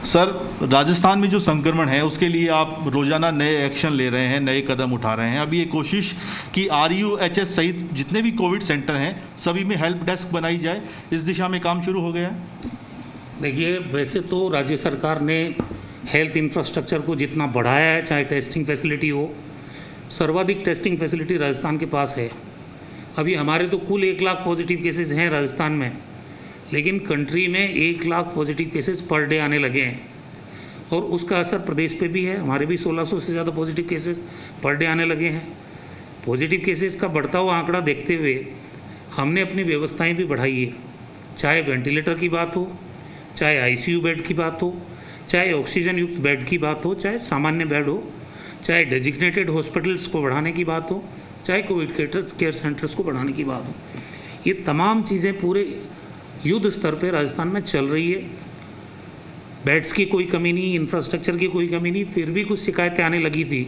Sir, Rajasthan में जो संक्रमण है उसके लिए आप रोजाना नए एक्शन ले रहे हैं, नए कदम उठा रहे हैं। अभी ये कोशिश कि RUHS सहित जितने भी कोविड सेंटर हैं सभी में हेल्प डेस्क बनाई जाए, इस दिशा में काम शुरू हो गया है। देखिए, वैसे तो राज्य सरकार ने हेल्थ इंफ्रास्ट्रक्चर को जितना बढ़ाया है, चाहे टेस्टिंग फैसिलिटी हो, सर्वाधिक टेस्टिंग फैसिलिटी राजस्थान के पास है। अभी हमारे तो कुल 1 लाख पॉजिटिव केसेस हैं राजस्थान में, लेकिन कंट्री में 1 lakh positive cases per day आने लगे हैं और उसका असर प्रदेश पे भी है। हमारे भी 1600 से ज़्यादा पॉजिटिव केसेस पर डे आने लगे हैं। पॉजिटिव केसेस का बढ़ता हुआ आंकड़ा देखते हुए हमने अपनी व्यवस्थाएं भी बढ़ाई है, चाहे वेंटिलेटर की बात हो, चाहे ICU बेड की बात हो, चाहे ऑक्सीजन युक्त बेड की बात हो, चाहे सामान्य बेड हो, चाहे डेजिग्नेटेड हॉस्पिटल्स को बढ़ाने की बात हो, चाहे कोविड केयर सेंटर्स को बढ़ाने की बात हो। ये तमाम चीज़ें पूरे युद्ध स्तर पे राजस्थान में चल रही है। बेड्स की कोई कमी नहीं, इंफ्रास्ट्रक्चर की कोई कमी नहीं। फिर भी कुछ शिकायतें आने लगी थी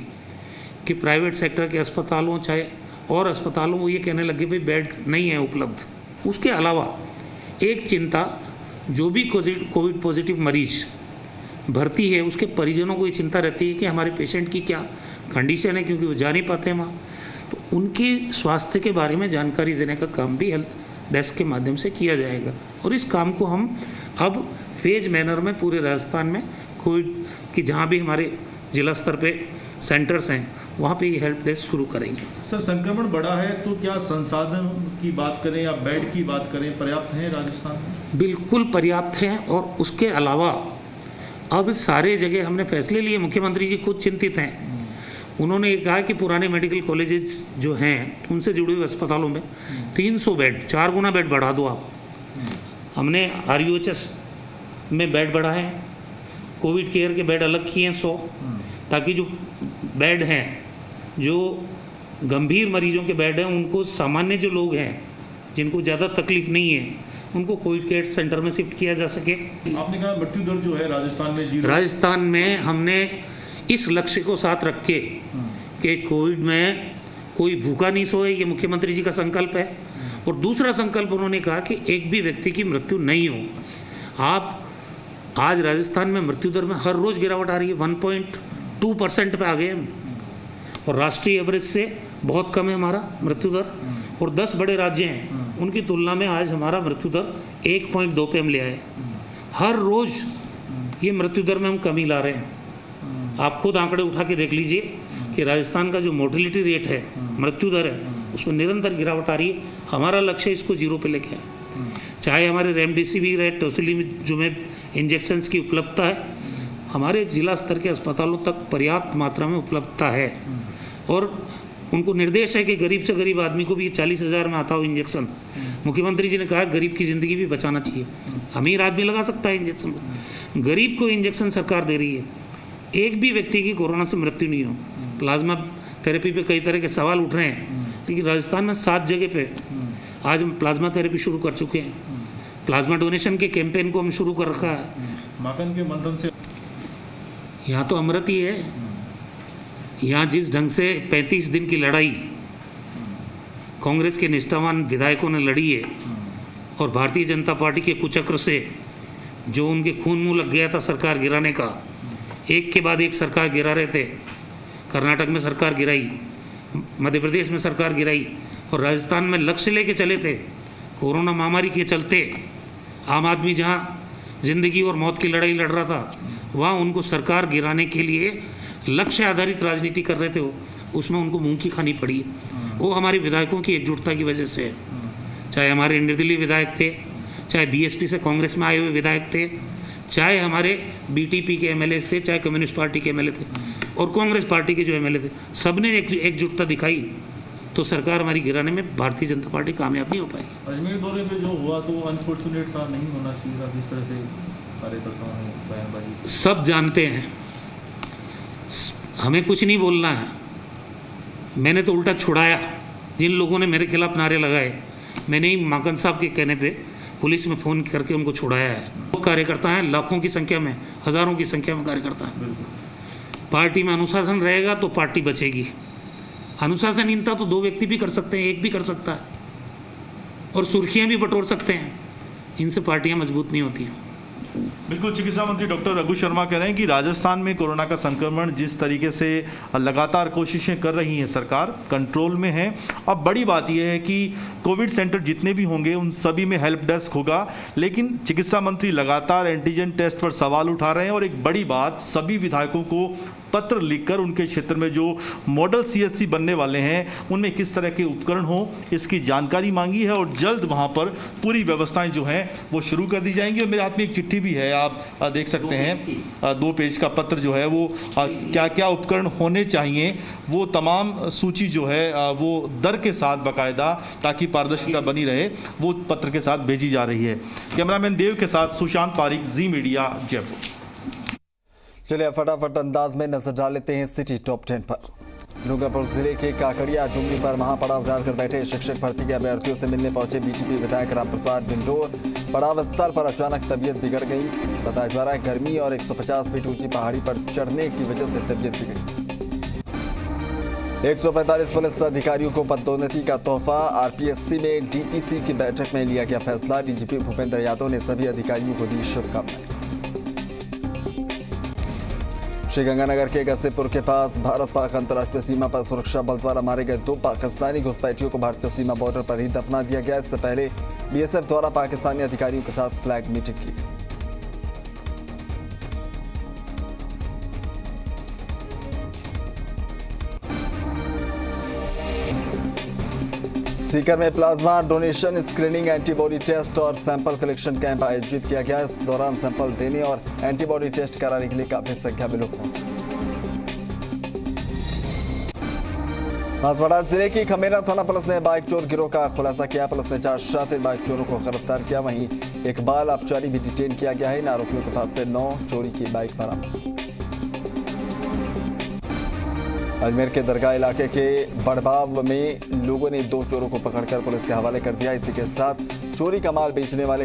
कि प्राइवेट सेक्टर के अस्पतालों चाहे और अस्पतालों वो ये कहने लगे भाई बेड नहीं है उपलब्ध। उसके अलावा एक चिंता, जो भी कोविड पॉजिटिव मरीज भर्ती है उसके परिजनों को ये चिंता रहती है कि हमारे पेशेंट की क्या कंडीशन है, क्योंकि वो जा नहीं पाते हैं वहाँ। तो उनके स्वास्थ्य के बारे में जानकारी देने का काम भी हेल्थ डेस्क के माध्यम से किया जाएगा और इस काम को हम अब फेज मैनर में पूरे राजस्थान में कोविड की जहाँ भी हमारे जिला स्तर पे सेंटर्स हैं वहाँ पे ये हेल्प डेस्क शुरू करेंगे। सर, संक्रमण बढ़ा है तो क्या संसाधन की बात करें या बेड की बात करें, पर्याप्त हैं राजस्थान में? बिल्कुल पर्याप्त हैं और उसके अलावा अब सारे जगह हमने फैसले लिए। मुख्यमंत्री जी खुद चिंतित हैं। उन्होंने ये कहा कि पुराने मेडिकल कॉलेजेस जो हैं उनसे जुड़े हुए अस्पतालों में 300 बेड, 4 गुना बेड बढ़ा दो आप। हमने RUHS में बेड बढ़ाए हैं, कोविड केयर के बेड अलग किए हैं 100, ताकि जो बेड हैं, जो गंभीर मरीजों के बेड हैं, उनको सामान्य जो लोग हैं जिनको ज़्यादा तकलीफ नहीं है उनको कोविड केयर सेंटर में शिफ्ट किया जा सके। आपने कहा मृत्यु दर जो है राजस्थान में 0। राजस्थान में हमने इस लक्ष्य को साथ रख के कि कोविड में कोई भूखा नहीं सोए, ये मुख्यमंत्री जी का संकल्प है। और दूसरा संकल्प उन्होंने कहा कि एक भी व्यक्ति की मृत्यु नहीं हो। आप आज राजस्थान में मृत्यु दर में हर रोज़ गिरावट आ रही है, 1.2% पे आ गए हम और राष्ट्रीय एवरेज से बहुत कम है हमारा मृत्यु दर। और 10 बड़े राज्य हैं उनकी तुलना में आज हमारा मृत्यु दर 1.2 पे हम ले आए। हर रोज़ ये मृत्यु दर में हम कमी ला रहे हैं। आप खुद आंकड़े उठा के देख लीजिए कि राजस्थान का जो मोर्टेलिटी रेट है, मृत्यु दर है, उसमें निरंतर गिरावट आ रही है। हमारा लक्ष्य इसको 0 पे लेके आए। चाहे हमारे रेमडेसिविर है, टोसिलिजुमेब इंजेक्शन्स की उपलब्धता है, हमारे जिला स्तर के अस्पतालों तक पर्याप्त मात्रा में उपलब्धता है और उनको निर्देश है कि गरीब से गरीब आदमी को भी 40,000 में आता हो इंजेक्शन। मुख्यमंत्री जी ने कहा गरीब की ज़िंदगी भी बचाना चाहिए। अमीर आदमी लगा सकता है इंजेक्शन, गरीब को इंजेक्शन सरकार दे रही है। एक भी व्यक्ति की कोरोना से मृत्यु नहीं हो। प्लाज्मा थेरेपी पे कई तरह के सवाल उठ रहे हैं, लेकिन राजस्थान में 7 जगह पे आज हम प्लाज्मा थेरेपी शुरू कर चुके हैं। प्लाज्मा डोनेशन के कैंपेन को हम शुरू कर रखा है। माखन के मंथन से यहाँ तो अमृत ही है। यहाँ जिस ढंग से 35 दिन की लड़ाई कांग्रेस के निष्ठावान विधायकों ने लड़ी है और भारतीय जनता पार्टी के कुचक्र से जो उनके खून मुँह लग गया था सरकार गिराने का, एक के बाद एक सरकार गिरा रहे थे। कर्नाटक में सरकार गिराई, मध्य प्रदेश में सरकार गिराई और राजस्थान में लक्ष्य लेके चले थे। कोरोना महामारी के चलते आम आदमी जहां जिंदगी और मौत की लड़ाई लड़ रहा था, वहां उनको सरकार गिराने के लिए लक्ष्य आधारित राजनीति कर रहे थे। उसमें उनको मुंह की खानी पड़ी। वो हमारे विधायकों की एकजुटता की वजह से है। चाहे हमारे निर्दलीय विधायक थे, चाहे BSP से कांग्रेस में आए हुए विधायक थे, चाहे हमारे BTP के MLAs थे, चाहे कम्युनिस्ट पार्टी के MLA थे और कांग्रेस पार्टी के जो MLA थे, सबने एकजुटता दिखाई तो सरकार हमारी गिराने में भारतीय जनता पार्टी कामयाब नहीं हो पाई। अजमेर दौरे पे जो हुआ तो अनफॉर्चुनेट था, नहीं होना चाहिए था। किस तरह से कार्यकर्ताओं ने बयानबाजी, सब जानते हैं, हमें कुछ नहीं बोलना है। मैंने तो उल्टा छुड़ाया जिन लोगों ने मेरे खिलाफ नारे लगाए। मैंने ही माकन साहब के कहने पे पुलिस में फ़ोन करके उनको छुड़ाया है। कार्यकर्ता हैं, लाखों की संख्या में, हज़ारों की संख्या में कार्यकर्ता हैं। पार्टी में अनुशासन रहेगा तो पार्टी बचेगी। अनुशासनहीनता तो 2 व्यक्ति भी कर सकते हैं, एक भी कर सकता है और सुर्खियां भी बटोर सकते हैं। इनसे पार्टियां मजबूत नहीं होती हैं। बिल्कुल, चिकित्सा मंत्री डॉक्टर रघु शर्मा कह रहे हैं कि राजस्थान में कोरोना का संक्रमण जिस तरीके से लगातार कोशिशें कर रही है सरकार, कंट्रोल में है। अब बड़ी बात यह है कि कोविड सेंटर जितने भी होंगे उन सभी में हेल्प डेस्क होगा, लेकिन चिकित्सा मंत्री लगातार एंटीजन टेस्ट पर सवाल उठा रहे हैं और एक बड़ी बात, सभी विधायकों को पत्र लिखकर उनके क्षेत्र में जो मॉडल सीएचसी बनने वाले हैं उनमें किस तरह के उपकरण हो इसकी जानकारी मांगी है और जल्द वहां पर पूरी व्यवस्थाएं जो हैं वो शुरू कर दी जाएंगी। और मेरे हाथ में एक चिट्ठी भी है, आप देख सकते हैं, 2 पेज का पत्र जो है वो क्या क्या उपकरण होने चाहिए वो तमाम सूची जो है वो दर के साथ बाकायदा, ताकि पारदर्शिता बनी रहे, वो पत्र के साथ भेजी जा रही है। कैमरामैन देव के साथ सुशांत पारिक, जी मीडिया, जयपुर। चलिए फटाफट अंदाज में नजर डाल लेते हैं सिटी टॉप 10 पर। डूंगरपुर जिले के काकड़िया डूंगरी पर महापड़ाव डालकर बैठे शिक्षक भर्ती के अभ्यर्थियों से मिलने पहुंचे बीजेपी विधायक रामप्रसाद बिंडोर। पड़ाव स्थल पर अचानक तबीयत बिगड़ गई। बताया जा रहा है गर्मी और 150 फीट ऊंची पहाड़ी पर चढ़ने की वजह से तबीयत बिगड़ी। 145 पुलिस अधिकारियों को पदोन्नति का तोहफा। आरपीएससी में डीपीसी की बैठक में लिया गया फैसला। डीजीपी भूपेंद्र यादव ने सभी अधिकारियों को दी शुभकामनाएं। श्रीगंगानगर के गस्सेपुर के पास भारत पाक अंतर्राष्ट्रीय सीमा पर सुरक्षा बल द्वारा मारे गए 2 पाकिस्तानी घुसपैठियों को भारतीय सीमा बॉर्डर पर ही दफना दिया गया। इससे पहले बीएसएफ द्वारा पाकिस्तानी अधिकारियों के साथ फ्लैग मीटिंग की। सीकर में plasma donation, screening, antibody test और सैंपल कलेक्शन कैंप आयोजित किया गया। इस दौरान सैंपल देने और एंटीबॉडी टेस्ट कराने के लिए काफी संख्या में लोग पहुंचे। बांसवाड़ा जिले की खमेरा थाना पुलिस ने बाइक चोर गिरोह का खुलासा किया। पुलिस ने 4 शातिर बाइक चोरों को गिरफ्तार किया। वहीं इकबाल आबचारी भी डिटेन किया गया है। इन आरोपियों के पास से 9 चोरी की बाइक बरामद। अजमेर के दरगाह इलाके के बड़बाव में लोगों ने 2 चोरों को पकड़कर पुलिस के हवाले कर दिया। इसी के साथ चोरी का माल बेचने वाले